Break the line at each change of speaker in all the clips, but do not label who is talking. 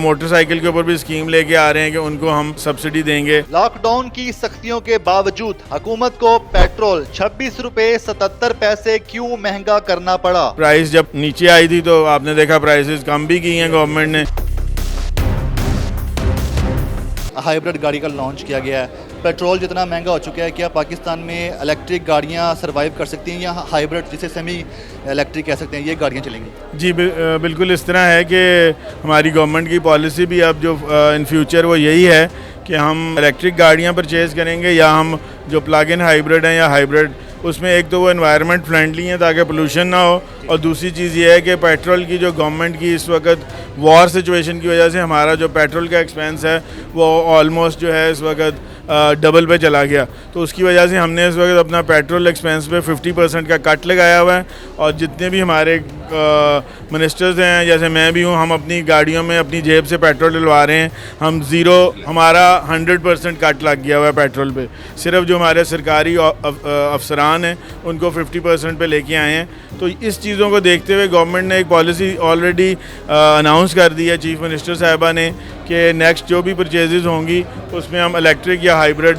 Motorcycle के ऊपर भी स्कीम लेके आ रहे हैं कि उनको हम सब्सिडी देंगे।
लॉकडाउन की सख्तियों के बावजूद हुकूमत को पेट्रोल 26 रुपए 77 पैसे क्यों महंगा करना पड़ा?
प्राइस जब नीचे आई थी तो आपने देखा प्राइसेस कम भी की हैं गवर्नमेंट ने।
हाइब्रिड गाड़ी का लॉन्च किया गया है, पेट्रोल जितना महंगा हो चुका है, क्या पाकिस्तान में इलेक्ट्रिक गाड़ियां सर्वाइव कर सकती हैं या हाइब्रिड जिसे सेमी इलेक्ट्रिक कह सकते हैं ये गाड़ियां चलेंगी?
जी बिल्कुल इस तरह है कि हमारी गवर्नमेंट की पॉलिसी भी अब जो इन फ्यूचर वो यही है कि हम इलेक्ट्रिक गाड़ियां परचेज़ करेंगे या हम जो प्लग इन हाइब्रिड हैं या हाइब्रिड, उसमें एक तो वो एनवायरनमेंट फ्रेंडली हैं ताकि पोल्यूशन ना हो, और दूसरी चीज़ ये है कि पेट्रोल की जो गवर्नमेंट की इस वक्त वॉर सिचुएशन की वजह से हमारा जो पेट्रोल का एक्सपेंस है वो ऑलमोस्ट जो है इस वक्त डबल पे चला गया, तो उसकी वजह से हमने इस वक्त अपना पेट्रोल एक्सपेंस पे 50% का कट लगाया हुआ है। और जितने भी हमारे मिनिस्टर्स हैं, जैसे मैं भी हूँ, हम अपनी गाड़ियों में अपनी जेब से पेट्रोल डलवा रहे हैं। हम हमारा 100% कट लग गया हुआ है पेट्रोल पे। सिर्फ जो हमारे सरकारी अफसरान हैं उनको 50% पे लेके आए हैं। तो इस चीज़ों को देखते हुए गवर्नमेंट ने एक पॉलिसी ऑलरेडी अनाउंस कर दी है चीफ मिनिस्टर साहिबा ने कि नेक्स्ट जो भी परचेजेज़ होंगी उसमें हम इलेक्ट्रिक या हाइब्रिड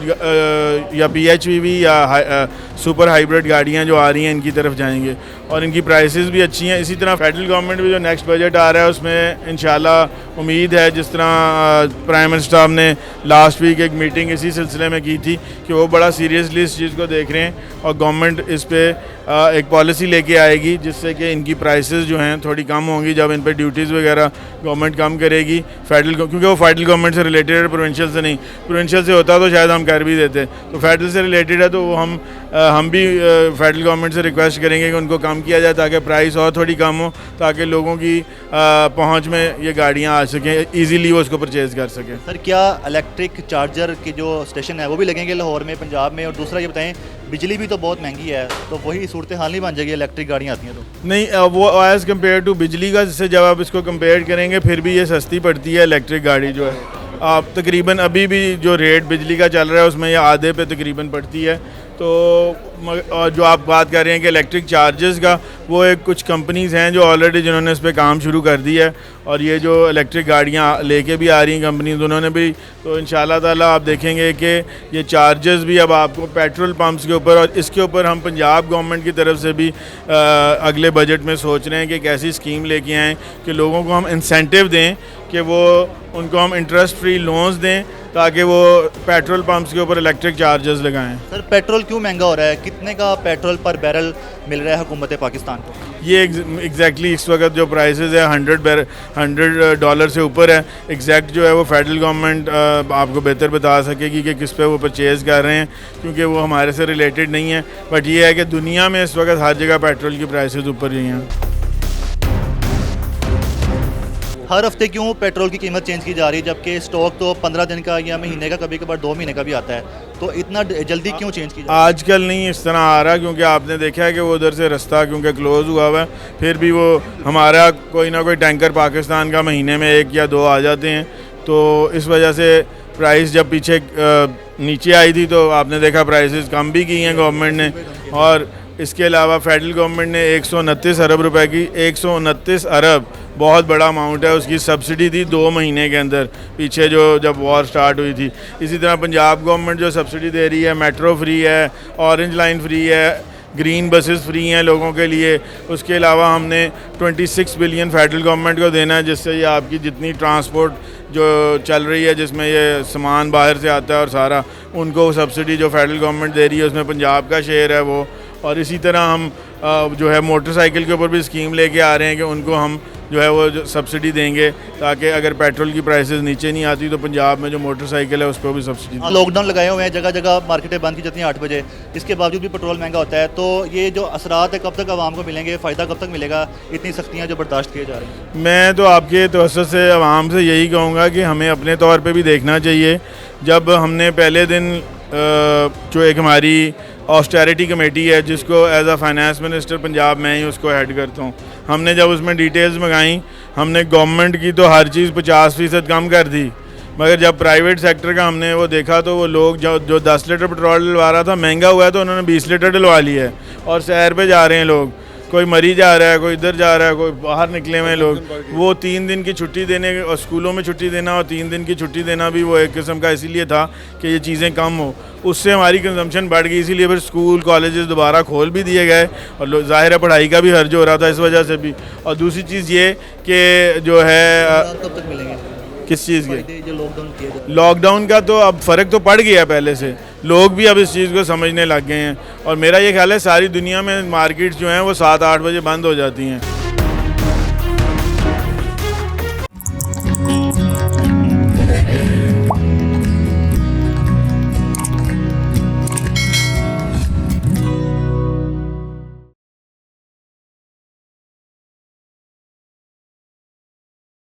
या PHEV या सुपर हाइब्रिड गाड़ियां जो आ रही हैं इनकी तरफ जाएंगे, और इनकी प्राइसेस भी अच्छी हैं। इसी तरह फेडरल गवर्नमेंट भी जो नेक्स्ट बजट आ रहा है उसमें इंशाल्लाह उम्मीद है, जिस तरह प्राइम मिनिस्टर साहब ने लास्ट वीक एक मीटिंग इसी सिलसिले में की थी कि वो बड़ा सीरियसली इस चीज़ को देख रहे हैं और गवर्नमेंट इस पर एक पॉलिसी लेके आएगी जिससे कि इनकी प्राइसेस जो हैं थोड़ी कम होंगी जब इन पर ड्यूटीज़ वगैरह गवर्नमेंट कम करेगी। क्योंकि वो फेडरल गवर्नमेंट से रिलेटेड है, प्रोविंशियल से नहीं। प्रोविंशियल से होता तो शायद हम कर भी देते, तो फेडरल से रिलेटेड है तो वो हम भी फेडरल गवर्नमेंट से रिक्वेस्ट करेंगे कि उनको कम किया जाए ताकि प्राइस और थोड़ी कम हो, ताकि लोगों की पहुंच में ये गाड़ियां आ सकें, इजीली वो उसको परचेज़ कर सकें।
सर, क्या इलेक्ट्रिक चार्जर के जो स्टेशन है वो भी लगेंगे लाहौर में, पंजाब में? और दूसरा ये बताएं, बिजली भी तो बहुत महंगी है, तो वही सूरत हाल नहीं बन जाएगी इलेक्ट्रिक गाड़ियाँ आती हैं तो?
नहीं, वो एज़ कम्पेयर टू बिजली का, जिससे जब आप इसको कंपेयर करेंगे फिर भी ये सस्ती पड़ती है इलेक्ट्रिक गाड़ी जो है। आप तकरीबन अभी भी जो रेट बिजली का चल रहा है उसमें ये आधे पे तकरीबन पड़ती है। तो और जो आप बात कर रहे हैं कि इलेक्ट्रिक चार्जेस का, वो एक कुछ कंपनीज़ हैं जो ऑलरेडी जिन्होंने इस पर काम शुरू कर दिया है, और ये जो इलेक्ट्रिक गाड़ियाँ लेके भी आ रही हैं कंपनीज उन्होंने भी, तो इंशाल्लाह ताला आप देखेंगे कि ये चार्जेस भी अब आपको पेट्रोल पंप्स के ऊपर, और इसके ऊपर हम पंजाब गवर्नमेंट की तरफ से भी अगले बजट में सोच रहे हैं कि एक ऐसी स्कीम लेके आएँ कि लोगों को हम इंसेंटिव दें कि वो उनको हम इंटरेस्ट फ्री लोन्स दें ताकि वो पेट्रोल पंप्स के ऊपर इलेक्ट्रिक चार्जेस लगाएं।
सर, पेट्रोल क्यों महंगा हो रहा है? कितने का पेट्रोल पर बैरल मिल रहा है हुकूमत पाकिस्तान को?
ये एग्जैक्टली इस वक्त जो प्राइसेस है $100 से ऊपर है। एग्जैक्ट जो है वो फेडरल गवर्नमेंट आपको बेहतर बता सकेगी कि किस पे वो परचेज़ कर रहे हैं, क्योंकि वो हमारे से रिलेटेड नहीं है। बट ये है कि दुनिया में इस वक्त हर जगह पेट्रोल की प्राइसेस ऊपर ही हैं।
हर हफ्ते क्यों पेट्रोल की कीमत चेंज की जा रही है, जबकि स्टॉक तो 15 दिन का या महीने का, कभी कभार 2 महीने का भी आता है, तो इतना जल्दी क्यों चेंज की जा रही है?
आजकल नहीं इस तरह आ रहा, क्योंकि आपने देखा है कि वो उधर से रास्ता क्योंकि क्लोज़ हुआ हुआ है, फिर भी वो हमारा कोई ना कोई टैंकर पाकिस्तान का महीने में 1 या 2 आ जाते हैं, तो इस वजह से प्राइस जब पीछे नीचे आई थी तो आपने देखा प्राइसेस कम भी की हैं गवर्नमेंट ने। और इसके अलावा फेडरल गवर्नमेंट ने 129 अरब रुपए की 129 अरब बहुत बड़ा अमाउंट है, उसकी सब्सिडी थी 2 महीने के अंदर, पीछे जब वॉर स्टार्ट हुई थी। इसी तरह पंजाब गवर्नमेंट जो सब्सिडी दे रही है, मेट्रो फ्री है, ऑरेंज लाइन फ्री है, ग्रीन बसेस फ्री हैं लोगों के लिए। उसके अलावा हमने 26 बिलियन फेडरल गवर्नमेंट को देना है, जिससे ये आपकी जितनी ट्रांसपोर्ट जो चल रही है जिसमें ये सामान बाहर से आता है और सारा, उनको सब्सिडी जो फेडरल गवर्नमेंट दे रही है उसमें पंजाब का शेयर है वो। और इसी तरह हम जो है मोटरसाइकिल के ऊपर भी स्कीम लेके आ रहे हैं कि उनको हम जो है वो सब्सिडी देंगे, ताकि अगर पेट्रोल की प्राइसेस नीचे नहीं आती तो पंजाब में जो मोटरसाइकिल है उसको भी सब्सिडी।
लॉकडाउन लगाए हुए हैं, जगह जगह मार्केटें बंद की जाती हैं 8 बजे, इसके बावजूद भी पेट्रोल महंगा होता है, तो ये जो असरात है कब तक आवाम को मिलेंगे, फ़ायदा कब तक मिलेगा, इतनी सख्तियाँ जो बर्दाश्त किए जा रही हैं?
मैं तो आपके तवज्जुह से आवाम से यही कहूँगा कि हमें अपने तौर पर भी देखना चाहिए। जब हमने पहले दिन जो एक हमारी ऑस्टेरिटी कमेटी है, जिसको as a finance minister Punjab में ही उसको हेड करता हूँ, हमने जब उसमें डिटेल्स मंगाई, हमने गवर्नमेंट की तो हर चीज़ 50% कम कर दी, मगर जब प्राइवेट सेक्टर का हमने वो देखा तो वो लोग जो 10 लीटर पेट्रोल डलवा रहा था महंगा हुआ है तो उन्होंने 20 लीटर डलवा लिया है और सैर पे जा रहे हैं लोग। कोई मरी जा रहा है, कोई इधर जा रहा है, कोई बाहर निकले हुए हैं लोग, वो 3 दिन की छुट्टी देने और स्कूलों में छुट्टी देना और 3 दिन की छुट्टी देना भी वो एक किस्म का इसीलिए था कि ये चीज़ें कम हो, उससे हमारी कंजम्पशन बढ़ गई। इसीलिए फिर स्कूल कॉलेजेस दोबारा खोल भी दिए गए और ज़ाहिर है पढ़ाई का भी हर्ज हो रहा था इस वजह से भी। और दूसरी चीज़ ये कि जो है
कब तक मिलेंगे
किस चीज़ के
जो लॉकडाउन किया जा
लॉकडाउन का तो अब फ़र्क तो पड़ गया पहले से, लोग भी अब इस चीज़ को समझने लग गए हैं। और मेरा ये ख्याल है सारी दुनिया में मार्केट्स जो हैं वो 7-8 बजे बंद हो जाती हैं।